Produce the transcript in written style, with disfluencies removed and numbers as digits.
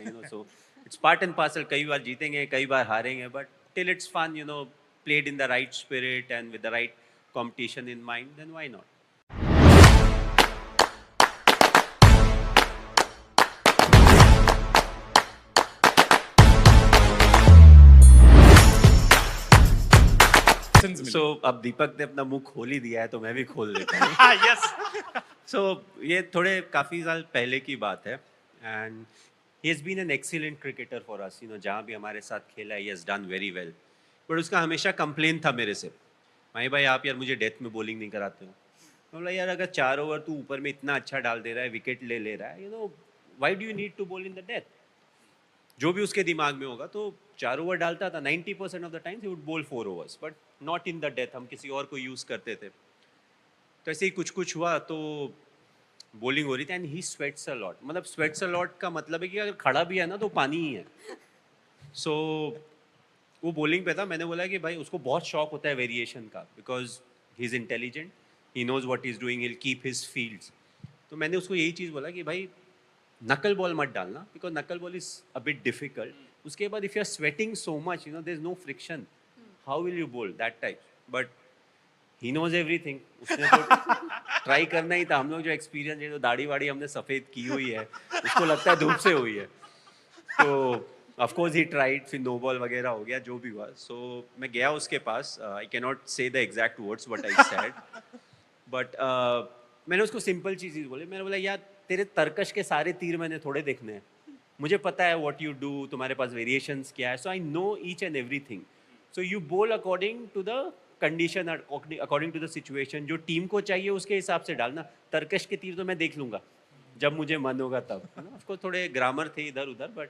जाते हैं, so it's part and parcel. कई बार जीतेंगे, कई बार हारेंगे, but till it's fun, played in the right spirit and with the right competition in mind, then why not? So अब दीपक ने अपना मुंह खोल ही दिया है तो मैं भी खोल देता हूँ। यस। So ये थोड़े काफ़ी साल पहले की बात है and he has been an excellent cricketer for us, जहाँ भी हमारे साथ खेला है he has done very well, but उसका हमेशा कंप्लेन था मेरे से, भाई भाई आप यार मुझे डेथ में बॉलिंग नहीं कराते हो। मैं बोला यार अगर 4 ओवर तू ऊपर में इतना अच्छा डाल दे रहा है, विकेट ले ले रहा है, why do you need to bowl in the death. जो भी उसके दिमाग में होगा, तो 4 ओवर डालता था, 90% of the times he would बोल 4 overs, but not in the death. हम किसी और को यूज़ करते थे, तो ऐसे ही कुछ कुछ हुआ तो बॉलिंग हो रही थी and he sweats a lot. मतलब स्वेट्स अ लॉट का मतलब है कि अगर खड़ा भी है ना तो पानी ही है। सो वो बॉलिंग पे था, मैंने बोला कि भाई उसको बहुत शौक होता है वेरिएशन का, because he is intelligent, he knows what he is doing, he will keep his fields. तो मैंने उसको यही चीज़ बोला कि भाई नकल बॉल मत डालना, because knuckle ball is a bit difficult. उसके बाद if you are sweating so much, there is no friction, how will you bowl that type. But he knows everything, उसने तो ट्राई करना ही था। हम लोग जो एक्सपीरियंस है, जो दाढ़ी वाड़ी हमने सफ़ेद की हुई है, उसको लगता है धूप से हुई है। तो ऑफ कोर्स ही ट्राइड, फिर नो बॉल वगैरह हो गया, जो भी हुआ। सो मैं गया उसके पास, आई कैन नॉट से the exact words what I said, but मैंने उसको सिंपल चीज़ बोली। मैंने बोला यार तेरे तर्कश के सारे तीर मैंने थोड़े देखने हैं, मुझे पता है व्हाट यू डू, तुम्हारे पास वेरिएशंस क्या है, so I know each and everything. So you bowl according to the condition, according to the situation, जो टीम को चाहिए उसके हिसाब से डालना। तर्कश के तीर तो मैं देख लूंगा जब मुझे मन होगा तब। ऑफ कोर्स थोड़े ग्रामर थे इधर उधर, बट